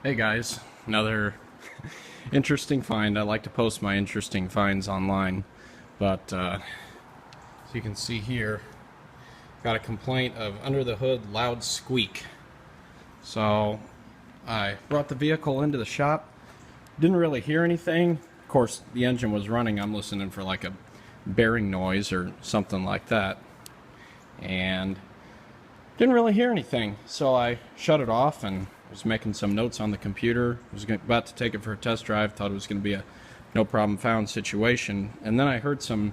Hey guys, another interesting find. I like to post my interesting finds online, but as you can see here, got a complaint of under the hood loud squeak. So I brought the vehicle into the shop, didn't really hear anything. Of course, the engine was running. I'm listening for like a bearing noise or something like that, and didn't really hear anything. So I shut it off and was making some notes on the computer. Was about to take it for a test drive. Thought it was going to be a no problem found situation. And then I heard some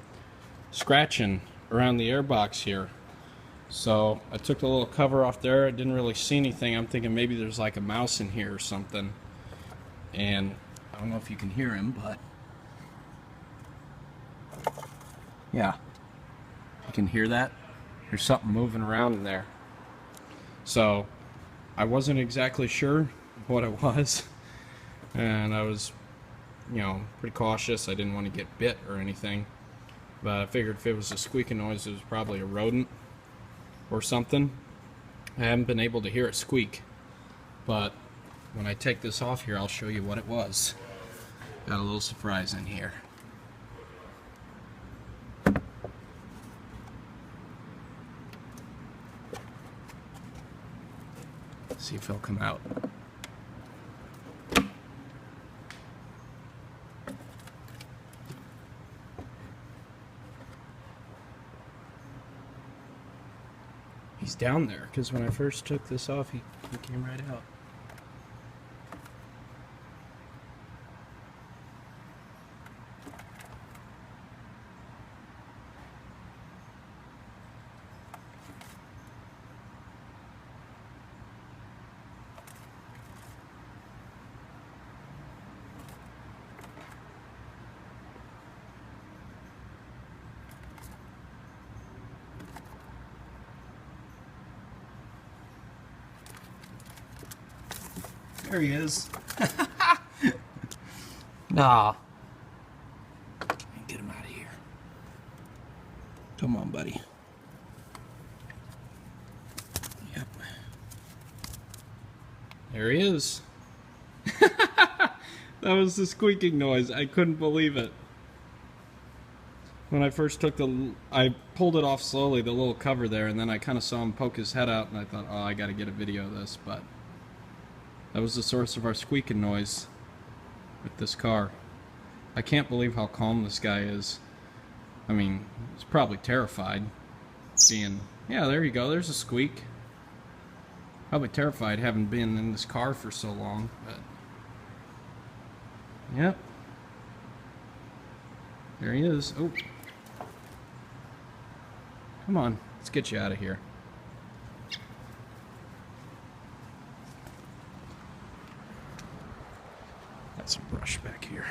scratching around the airbox here. So I took the little cover off there. I didn't really see anything. I'm thinking maybe there's like a mouse in here or something. And I don't know if you can hear him, but yeah, you can hear that. There's something moving around in there. So I wasn't exactly sure what it was, and I was, pretty cautious. I didn't want to get bit or anything, but I figured if it was a squeaking noise, it was probably a rodent or something. I haven't been able to hear it squeak, but when I take this off here, I'll show you what it was. Got a little surprise in here. See if he'll come out. He's down there, because when I first took this off, he came right out. There he is. Nah. Get him out of here. Come on, buddy. Yep. There he is. That was the squeaking noise. I couldn't believe it. When I first took I pulled it off slowly, the little cover there, and then I kind of saw him poke his head out, and I thought, oh, I gotta get a video of this, but that was the source of our squeaking noise with this car. I can't believe how calm this guy is. I mean, he's probably terrified. Yeah, there you go, there's a squeak. Probably terrified having been in this car for so long, but yep. There he is. Oh. Come on, let's get you out of here. Got some brush back here.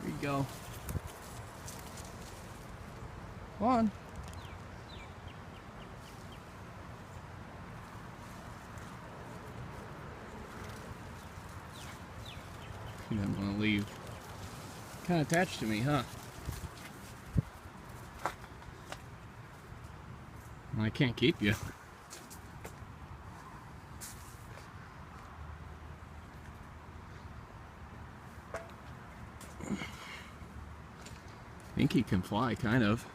There you go. Come on. He doesn't want to leave. Kind of attached to me, huh? Well, I can't keep you. I think he can fly, kind of.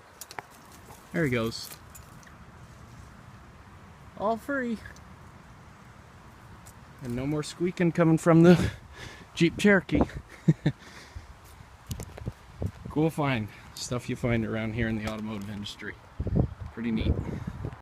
There he goes. All free. And no more squeaking coming from the Jeep Cherokee. Cool find. Stuff you find around here in the automotive industry. Pretty neat.